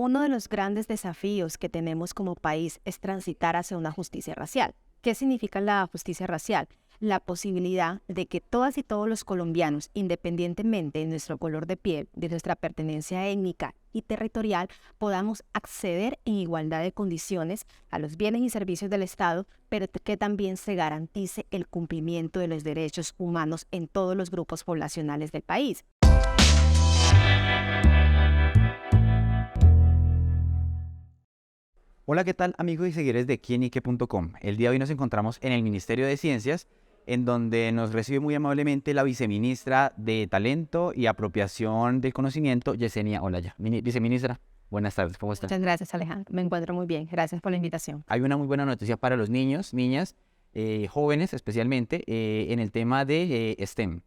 uno de los grandes desafíos que tenemos como país es transitar hacia una justicia racial. ¿Qué significa la justicia racial? La posibilidad de que todas y todos los colombianos, independientemente de nuestro color de piel, de nuestra pertenencia étnica y territorial, podamos acceder en igualdad de condiciones a los bienes y servicios del Estado, pero que también se garantice el cumplimiento de los derechos humanos en todos los grupos poblacionales del país. Hola, ¿qué tal amigos y seguidores de quienique.com? El día de hoy nos encontramos en el Ministerio de Ciencias, en donde nos recibe muy amablemente la viceministra de Talento y Apropiación del Conocimiento, Yesenia Olaya. Viceministra, buenas tardes, ¿cómo está? Muchas gracias, Alejandro. Me encuentro muy bien. Gracias por la invitación. Hay una muy buena noticia para los niños, niñas, jóvenes especialmente, en el tema de STEM.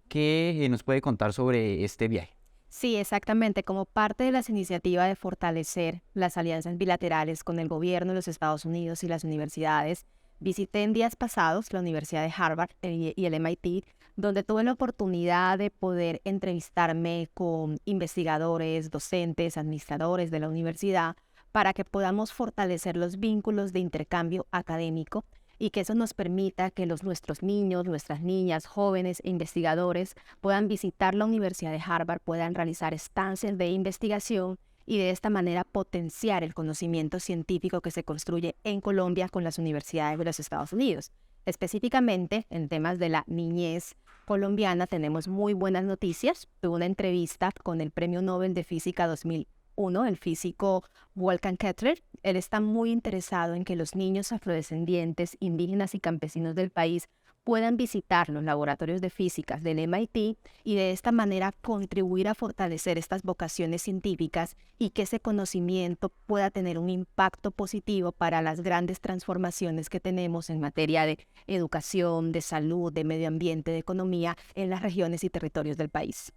¿Qué nos puede contar sobre este viaje? Sí, exactamente. Como parte de las iniciativas de fortalecer las alianzas bilaterales con el gobierno de los Estados Unidos y las universidades, visité en días pasados la Universidad de Harvard y el MIT, donde tuve la oportunidad de poder entrevistarme con investigadores, docentes, administradores de la universidad, para que podamos fortalecer los vínculos de intercambio académico y que eso nos permita que nuestros niños, nuestras niñas, jóvenes e investigadores puedan visitar la Universidad de Harvard, puedan realizar estancias de investigación y de esta manera potenciar el conocimiento científico que se construye en Colombia con las universidades de los Estados Unidos. Específicamente, en temas de la niñez colombiana, tenemos muy buenas noticias. Tuve una entrevista con el Premio Nobel de Física 2001, el físico Wolfgang Ketterer. Él está muy interesado en que los niños afrodescendientes, indígenas y campesinos del país puedan visitar los laboratorios de física del MIT y de esta manera contribuir a fortalecer estas vocaciones científicas y que ese conocimiento pueda tener un impacto positivo para las grandes transformaciones que tenemos en materia de educación, de salud, de medio ambiente, de economía en las regiones y territorios del país.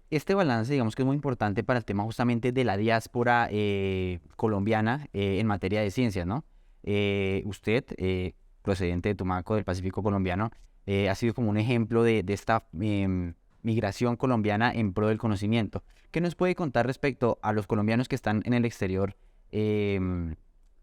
Este balance, digamos que es muy importante para el tema justamente de la diáspora colombiana en materia de ciencias, ¿no? Usted, procedente de Tumaco, del Pacífico colombiano, ha sido como un ejemplo de esta migración colombiana en pro del conocimiento. ¿Qué nos puede contar respecto a los colombianos que están en el exterior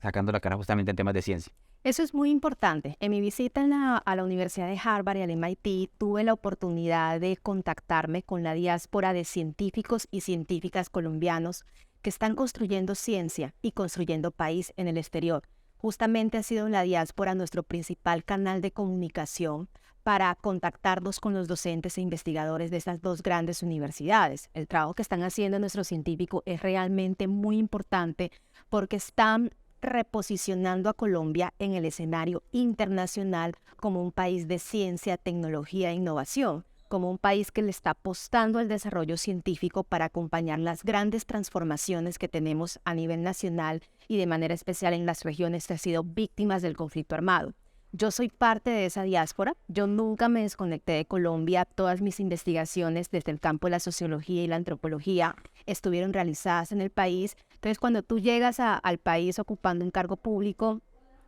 sacando la cara justamente en temas de ciencia? Eso es muy importante. En mi visita a la Universidad de Harvard y al MIT, tuve la oportunidad de contactarme con la diáspora de científicos y científicas colombianos que están construyendo ciencia y construyendo país en el exterior. Justamente ha sido la diáspora nuestro principal canal de comunicación para contactarnos con los docentes e investigadores de estas dos grandes universidades. El trabajo que están haciendo nuestros científicos es realmente muy importante porque están reposicionando a Colombia en el escenario internacional como un país de ciencia, tecnología e innovación, como un país que le está apostando al desarrollo científico para acompañar las grandes transformaciones que tenemos a nivel nacional y de manera especial en las regiones que han sido víctimas del conflicto armado. Yo soy parte de esa diáspora, yo nunca me desconecté de Colombia, todas mis investigaciones desde el campo de la sociología y la antropología estuvieron realizadas en el país. Entonces, cuando tú llegas al país ocupando un cargo público,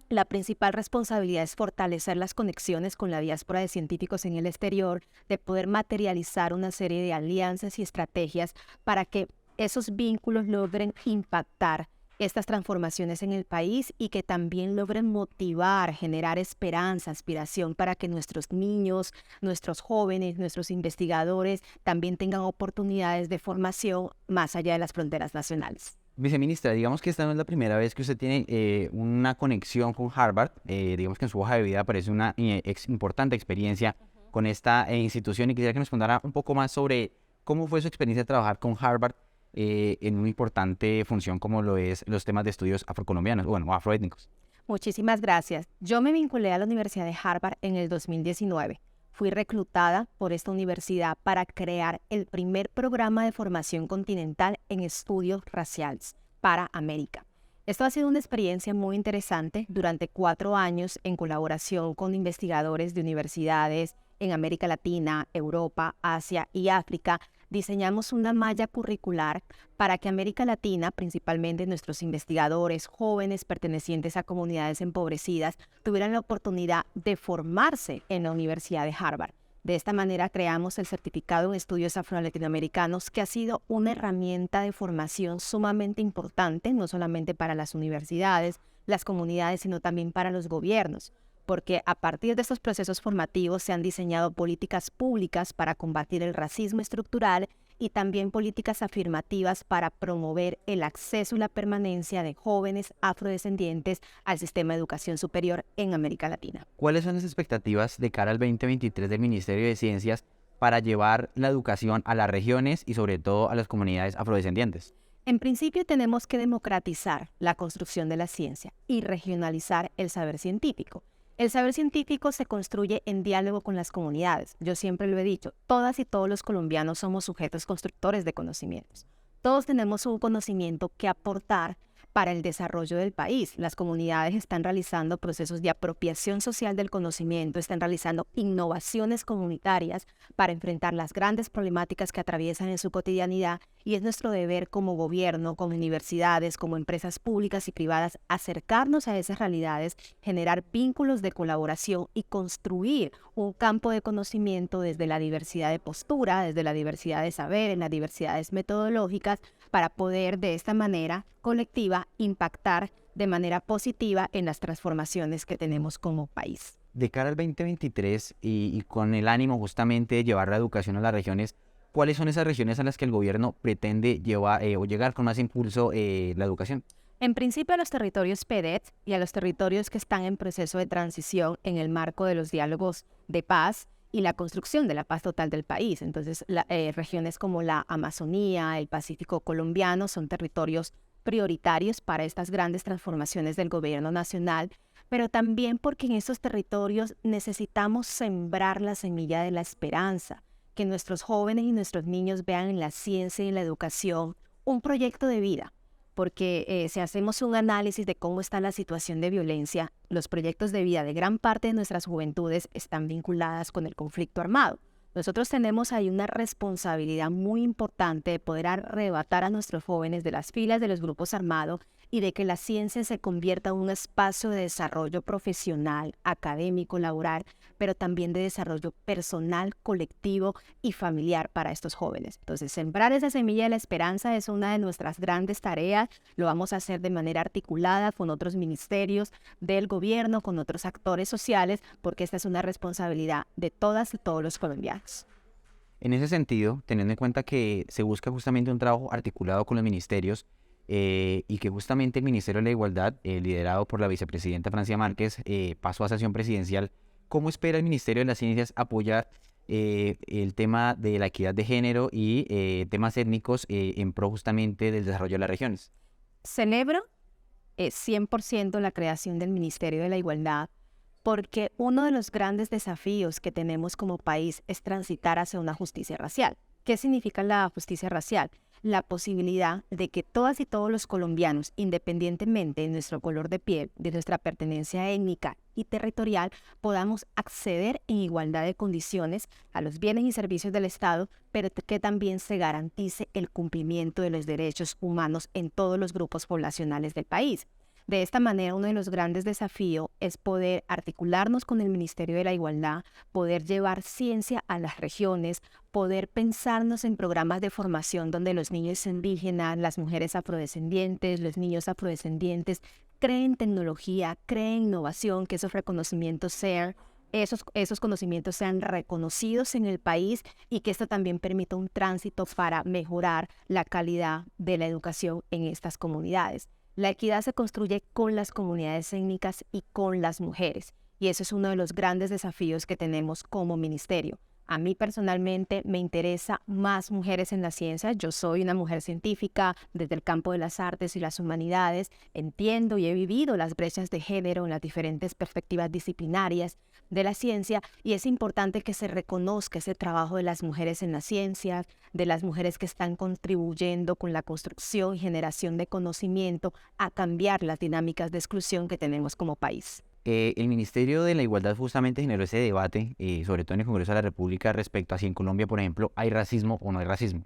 la principal responsabilidad es fortalecer las conexiones con la diáspora de científicos en el exterior, de poder materializar una serie de alianzas y estrategias para que esos vínculos logren impactar estas transformaciones en el país y que también logren motivar, generar esperanza, aspiración para que nuestros niños, nuestros jóvenes, nuestros investigadores también tengan oportunidades de formación más allá de las fronteras nacionales. Viceministra, digamos que esta no es la primera vez que usted tiene una conexión con Harvard. Digamos que en su hoja de vida aparece una importante experiencia con esta institución y quisiera que nos contara un poco más sobre cómo fue su experiencia de trabajar con Harvard en una importante función como lo es los temas de estudios afrocolombianos, bueno, afroétnicos. Muchísimas gracias. Yo me vinculé a la Universidad de Harvard en el 2019. Fui reclutada por esta universidad para crear el primer programa de formación continental en estudios raciales para América. Esto ha sido una experiencia muy interesante durante 4 años en colaboración con investigadores de universidades en América Latina, Europa, Asia y África. Diseñamos una malla curricular para que América Latina, principalmente nuestros investigadores jóvenes pertenecientes a comunidades empobrecidas, tuvieran la oportunidad de formarse en la Universidad de Harvard. De esta manera creamos el Certificado en Estudios Afro-Latinoamericanos, que ha sido una herramienta de formación sumamente importante, no solamente para las universidades, las comunidades, sino también para los gobiernos, porque a partir de estos procesos formativos se han diseñado políticas públicas para combatir el racismo estructural y también políticas afirmativas para promover el acceso y la permanencia de jóvenes afrodescendientes al sistema de educación superior en América Latina. ¿Cuáles son las expectativas de cara al 2023 del Ministerio de Ciencias para llevar la educación a las regiones y sobre todo a las comunidades afrodescendientes? En principio tenemos que democratizar la construcción de la ciencia y regionalizar el saber científico. El saber científico se construye en diálogo con las comunidades. Yo siempre lo he dicho, todas y todos los colombianos somos sujetos constructores de conocimientos. Todos tenemos un conocimiento que aportar para el desarrollo del país. Las comunidades están realizando procesos de apropiación social del conocimiento, están realizando innovaciones comunitarias para enfrentar las grandes problemáticas que atraviesan en su cotidianidad, y es nuestro deber como gobierno, como universidades, como empresas públicas y privadas, acercarnos a esas realidades, generar vínculos de colaboración y construir un campo de conocimiento desde la diversidad de postura, desde la diversidad de saber, en las diversidades metodológicas, para poder de esta manera colectiva impactar de manera positiva en las transformaciones que tenemos como país. De cara al 2023 y con el ánimo justamente de llevar la educación a las regiones, ¿cuáles son esas regiones a las que el gobierno pretende llevar o llegar con más impulso la educación? En principio a los territorios PEDET y a los territorios que están en proceso de transición en el marco de los diálogos de paz y la construcción de la paz total del país. Entonces, regiones como la Amazonía, el Pacífico colombiano son territorios prioritarios para estas grandes transformaciones del gobierno nacional, pero también porque en estos territorios necesitamos sembrar la semilla de la esperanza, que nuestros jóvenes y nuestros niños vean en la ciencia y en la educación un proyecto de vida. Porque si hacemos un análisis de cómo está la situación de violencia, los proyectos de vida de gran parte de nuestras juventudes están vinculadas con el conflicto armado. Nosotros tenemos ahí una responsabilidad muy importante de poder arrebatar a nuestros jóvenes de las filas de los grupos armados y de que la ciencia se convierta en un espacio de desarrollo profesional, académico, laboral, pero también de desarrollo personal, colectivo y familiar para estos jóvenes. Entonces, sembrar esa semilla de la esperanza es una de nuestras grandes tareas. Lo vamos a hacer de manera articulada con otros ministerios del gobierno, con otros actores sociales, porque esta es una responsabilidad de todas y todos los colombianos. En ese sentido, teniendo en cuenta que se busca justamente un trabajo articulado con los ministerios, y que justamente el Ministerio de la Igualdad, liderado por la vicepresidenta Francia Márquez, pasó a sesión presidencial, ¿cómo espera el Ministerio de las Ciencias apoyar el tema de la equidad de género y temas étnicos en pro justamente del desarrollo de las regiones? Celebro 100% la creación del Ministerio de la Igualdad, porque uno de los grandes desafíos que tenemos como país es transitar hacia una justicia racial. ¿Qué significa la justicia racial? La posibilidad de que todas y todos los colombianos, independientemente de nuestro color de piel, de nuestra pertenencia étnica y territorial, podamos acceder en igualdad de condiciones a los bienes y servicios del Estado, pero que también se garantice el cumplimiento de los derechos humanos en todos los grupos poblacionales del país. De esta manera, uno de los grandes desafíos es poder articularnos con el Ministerio de la Igualdad, poder llevar ciencia a las regiones, poder pensarnos en programas de formación donde los niños indígenas, las mujeres afrodescendientes, los niños afrodescendientes creen tecnología, creen innovación, que esos reconocimientos sean esos conocimientos sean reconocidos en el país y que esto también permita un tránsito para mejorar la calidad de la educación en estas comunidades. La equidad se construye con las comunidades étnicas y con las mujeres, y eso es uno de los grandes desafíos que tenemos como ministerio. A mí personalmente me interesa más mujeres en la ciencia. Yo soy una mujer científica desde el campo de las artes y las humanidades. Entiendo y he vivido las brechas de género en las diferentes perspectivas disciplinarias de la ciencia, y es importante que se reconozca ese trabajo de las mujeres en la ciencia, de las mujeres que están contribuyendo con la construcción y generación de conocimiento a cambiar las dinámicas de exclusión que tenemos como país. El Ministerio de la Igualdad justamente generó ese debate, sobre todo en el Congreso de la República, respecto a si en Colombia, por ejemplo, hay racismo o no hay racismo.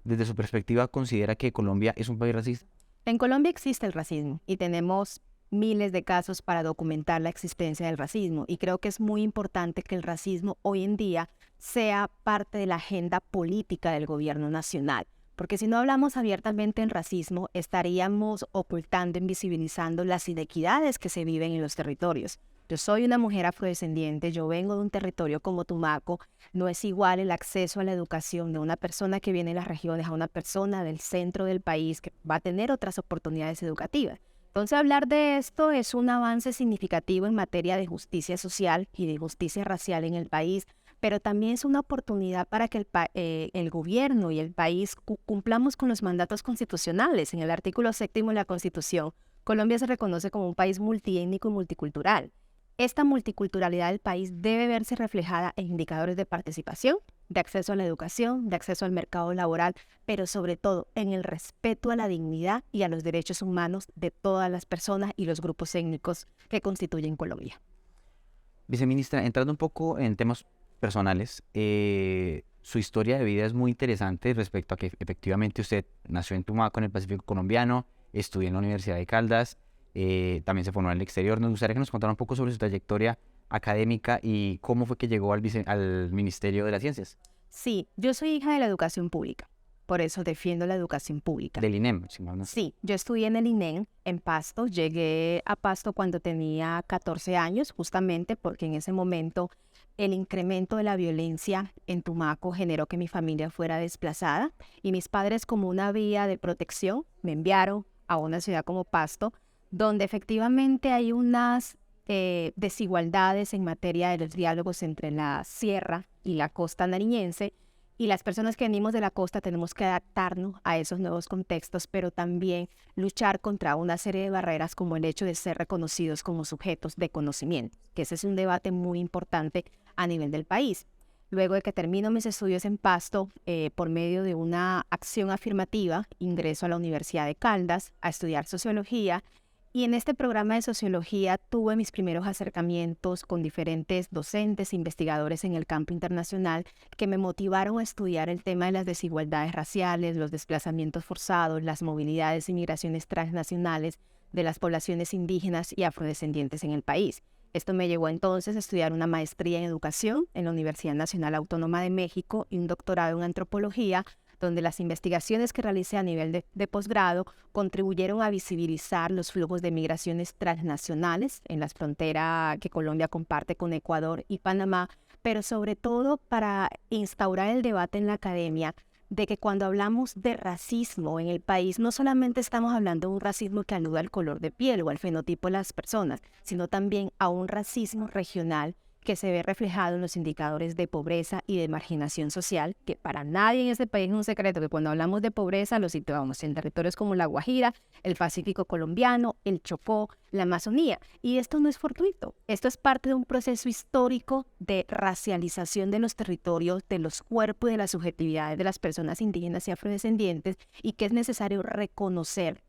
Desde su perspectiva, ¿considera que Colombia es un país racista? En Colombia existe el racismo y tenemos miles de casos para documentar la existencia del racismo, y creo que es muy importante que el racismo hoy en día sea parte de la agenda política del gobierno nacional. Porque si no hablamos abiertamente en racismo, estaríamos ocultando, invisibilizando las inequidades que se viven en los territorios. Yo soy una mujer afrodescendiente, yo vengo de un territorio como Tumaco, no es igual el acceso a la educación de una persona que viene de las regiones a una persona del centro del país que va a tener otras oportunidades educativas. Entonces, hablar de esto es un avance significativo en materia de justicia social y de justicia racial en el país, pero también es una oportunidad para que el gobierno y el país cumplamos con los mandatos constitucionales. En el artículo 7 de la Constitución, Colombia se reconoce como un país multiétnico y multicultural. Esta multiculturalidad del país debe verse reflejada en indicadores de participación, de acceso a la educación, de acceso al mercado laboral, pero sobre todo en el respeto a la dignidad y a los derechos humanos de todas las personas y los grupos étnicos que constituyen Colombia. Viceministra, entrando un poco en temas personales, su historia de vida es muy interesante respecto a que efectivamente usted nació en Tumaco, en el Pacífico colombiano, estudió en la Universidad de Caldas, también se formó en el exterior. Nos gustaría que nos contara un poco sobre su trayectoria académica y cómo fue que llegó al Ministerio de las Ciencias. Sí, yo soy hija de la educación pública, por eso defiendo la educación pública. Del INEM, si mal no estoy. Sí, yo estudié en el INEM, en Pasto. Llegué a Pasto cuando tenía 14 años, justamente porque en ese momento el incremento de la violencia en Tumaco generó que mi familia fuera desplazada y mis padres, como una vía de protección, me enviaron a una ciudad como Pasto, donde efectivamente hay unas desigualdades en materia de los diálogos entre la sierra y la costa nariñense. Y las personas que venimos de la costa tenemos que adaptarnos a esos nuevos contextos, pero también luchar contra una serie de barreras como el hecho de ser reconocidos como sujetos de conocimiento, que ese es un debate muy importante a nivel del país. Luego de que termino mis estudios en Pasto, por medio de una acción afirmativa, ingreso a la Universidad de Caldas a estudiar sociología. Y en este programa de sociología tuve mis primeros acercamientos con diferentes docentes e investigadores en el campo internacional que me motivaron a estudiar el tema de las desigualdades raciales, los desplazamientos forzados, las movilidades y migraciones transnacionales de las poblaciones indígenas y afrodescendientes en el país. Esto me llevó entonces a estudiar una maestría en educación en la Universidad Nacional Autónoma de México y un doctorado en antropología, donde las investigaciones que realicé a nivel de posgrado contribuyeron a visibilizar los flujos de migraciones transnacionales en las fronteras que Colombia comparte con Ecuador y Panamá, pero sobre todo para instaurar el debate en la academia de que cuando hablamos de racismo en el país, no solamente estamos hablando de un racismo que alude al color de piel o al fenotipo de las personas, sino también a un racismo regional que se ve reflejado en los indicadores de pobreza y de marginación social, que para nadie en este país es un secreto que cuando hablamos de pobreza lo situamos en territorios como La Guajira, el Pacífico colombiano, el Chocó, la Amazonía. Y esto no es fortuito, esto es parte de un proceso histórico de racialización de los territorios, de los cuerpos y de las subjetividades de las personas indígenas y afrodescendientes, y que es necesario reconocer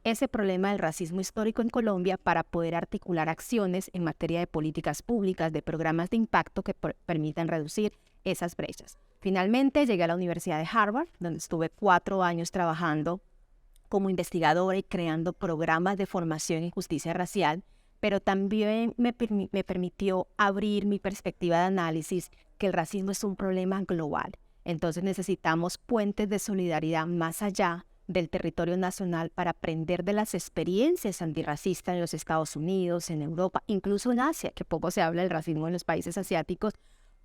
ese problema del racismo histórico en Colombia para poder articular acciones en materia de políticas públicas, de programas de impacto que permitan reducir esas brechas. Finalmente llegué a la Universidad de Harvard, donde estuve 4 años trabajando como investigadora y creando programas de formación en justicia racial, pero también me permitió abrir mi perspectiva de análisis que el racismo es un problema global. Entonces necesitamos puentes de solidaridad más allá del territorio nacional para aprender de las experiencias antirracistas en los Estados Unidos, en Europa, incluso en Asia, que poco se habla del racismo en los países asiáticos,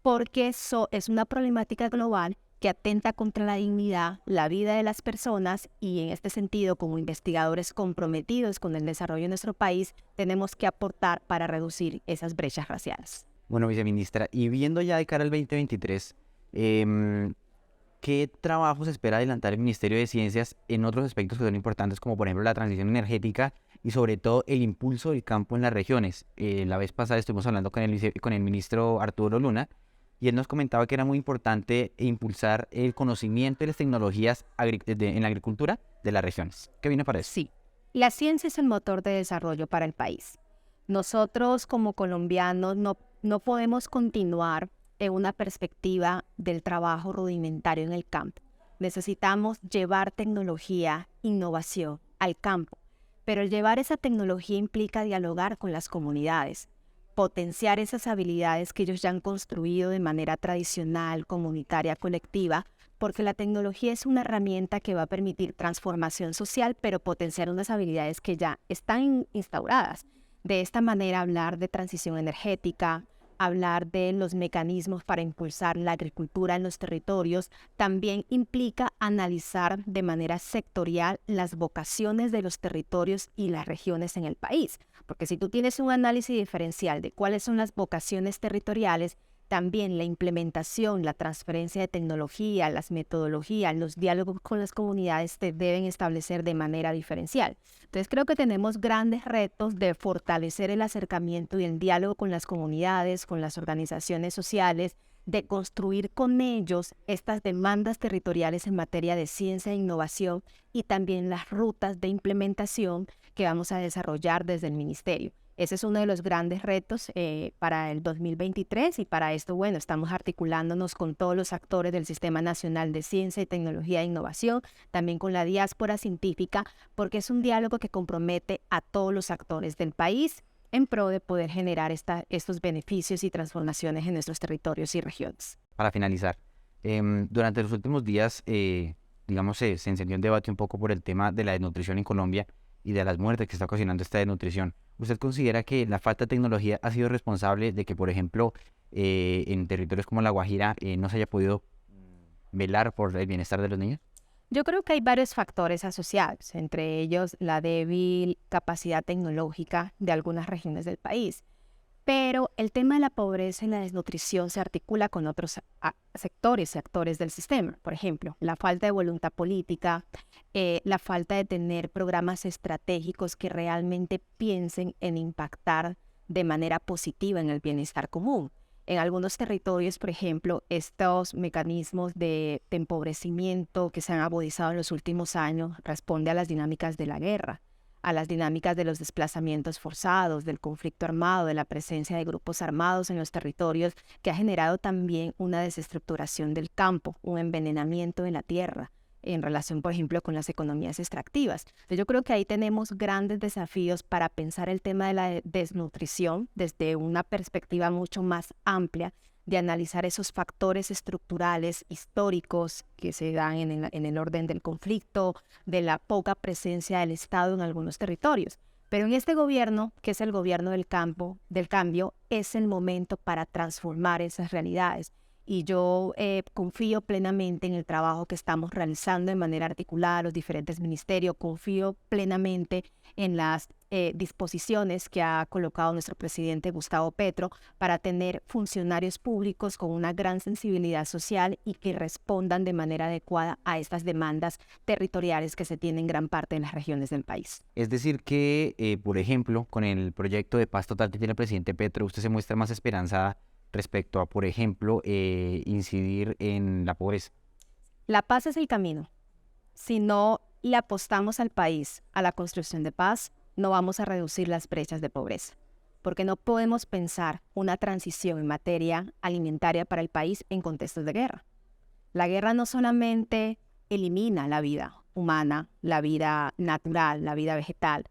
porque eso es una problemática global que atenta contra la dignidad, la vida de las personas, y en este sentido, como investigadores comprometidos con el desarrollo de nuestro país, tenemos que aportar para reducir esas brechas raciales. Bueno, viceministra, y viendo ya de cara al 2023, ¿qué trabajos espera adelantar el Ministerio de Ciencias en otros aspectos que son importantes, como por ejemplo la transición energética y sobre todo el impulso del campo en las regiones? La vez pasada estuvimos hablando con el ministro Arturo Luna y él nos comentaba que era muy importante impulsar el conocimiento y las tecnologías en la agricultura de las regiones. ¿Qué viene para eso? Sí, la ciencia es el motor de desarrollo para el país. Nosotros como colombianos no podemos continuar en una perspectiva del trabajo rudimentario en el campo. Necesitamos llevar tecnología, innovación al campo, pero el llevar esa tecnología implica dialogar con las comunidades, potenciar esas habilidades que ellos ya han construido de manera tradicional, comunitaria, colectiva, porque la tecnología es una herramienta que va a permitir transformación social, pero potenciar unas habilidades que ya están instauradas. De esta manera, hablar de transición energética, hablar de los mecanismos para impulsar la agricultura en los territorios, también implica analizar de manera sectorial las vocaciones de los territorios y las regiones en el país. Porque si tú tienes un análisis diferencial de cuáles son las vocaciones territoriales, también la implementación, la transferencia de tecnología, las metodologías, los diálogos con las comunidades se deben establecer de manera diferencial. Entonces creo que tenemos grandes retos de fortalecer el acercamiento y el diálogo con las comunidades, con las organizaciones sociales, de construir con ellos estas demandas territoriales en materia de ciencia e innovación y también las rutas de implementación que vamos a desarrollar desde el Ministerio. Ese es uno de los grandes retos para el 2023 y para esto, bueno, estamos articulándonos con todos los actores del Sistema Nacional de Ciencia y Tecnología e Innovación, también con la diáspora científica, porque es un diálogo que compromete a todos los actores del país en pro de poder generar estos beneficios y transformaciones en nuestros territorios y regiones. Para finalizar, durante los últimos días, digamos, se encendió un debate un poco por el tema de la desnutrición en Colombia y de las muertes que está ocasionando esta desnutrición. ¿Usted considera que la falta de tecnología ha sido responsable de que, por ejemplo, en territorios como La Guajira no se haya podido velar por el bienestar de los niños? Yo creo que hay varios factores asociados, entre ellos la débil capacidad tecnológica de algunas regiones del país. Pero el tema de la pobreza y la desnutrición se articula con otros sectores y actores del sistema. Por ejemplo, la falta de voluntad política, la falta de tener programas estratégicos que realmente piensen en impactar de manera positiva en el bienestar común. En algunos territorios, por ejemplo, estos mecanismos de empobrecimiento que se han agudizado en los últimos años responden a las dinámicas de la guerra, a las dinámicas de los desplazamientos forzados, del conflicto armado, de la presencia de grupos armados en los territorios, que ha generado también una desestructuración del campo, un envenenamiento de la tierra, en relación, por ejemplo, con las economías extractivas. Entonces, yo creo que ahí tenemos grandes desafíos para pensar el tema de la desnutrición desde una perspectiva mucho más amplia, de analizar esos factores estructurales históricos que se dan en el orden del conflicto, de la poca presencia del Estado en algunos territorios. Pero en este gobierno, que es el gobierno del cambio, es el momento para transformar esas realidades. Y yo confío plenamente en el trabajo que estamos realizando de manera articulada los diferentes ministerios, confío plenamente en las disposiciones que ha colocado nuestro presidente Gustavo Petro para tener funcionarios públicos con una gran sensibilidad social y que respondan de manera adecuada a estas demandas territoriales que se tienen en gran parte de las regiones del país. Es decir que, por ejemplo, con el proyecto de paz total que tiene el presidente Petro, usted se muestra más esperanzada respecto a, por ejemplo, incidir en la pobreza. La paz es el camino. Si no le apostamos al país a la construcción de paz, no vamos a reducir las brechas de pobreza, porque no podemos pensar una transición en materia alimentaria para el país en contextos de guerra. La guerra no solamente elimina la vida humana, la vida natural, la vida vegetal.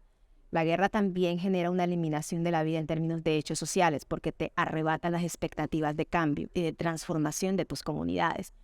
La guerra también genera una eliminación de la vida en términos de hechos sociales, porque te arrebata las expectativas de cambio y de transformación de tus comunidades.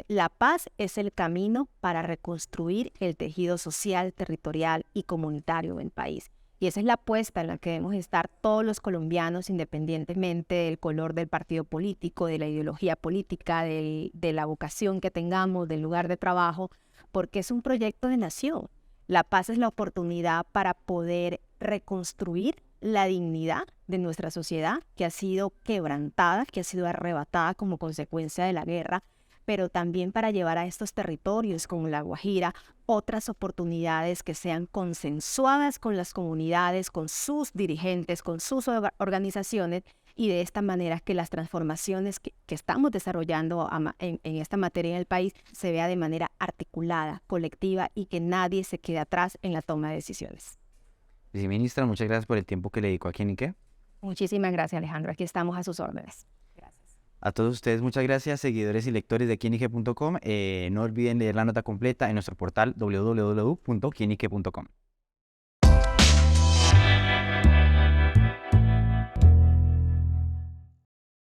La paz es el camino para reconstruir el tejido social, territorial y comunitario del país. Y esa es la apuesta en la que debemos estar todos los colombianos, independientemente del color del partido político, de la ideología política, de la vocación que tengamos, del lugar de trabajo, porque es un proyecto de nación. La paz es la oportunidad para poder reconstruir la dignidad de nuestra sociedad, que ha sido quebrantada, que ha sido arrebatada como consecuencia de la guerra, pero también para llevar a estos territorios como La Guajira otras oportunidades que sean consensuadas con las comunidades, con sus dirigentes, con sus organizaciones, y de esta manera que las transformaciones que estamos desarrollando en esta materia en el país se vea de manera articulada, colectiva, y que nadie se quede atrás en la toma de decisiones. Viceministra, muchas gracias por el tiempo que le dedicó a Quienique. Muchísimas gracias, Alejandro. Aquí estamos a sus órdenes. A todos ustedes, muchas gracias, seguidores y lectores de quienique.com. No olviden leer la nota completa en nuestro portal www.quienique.com.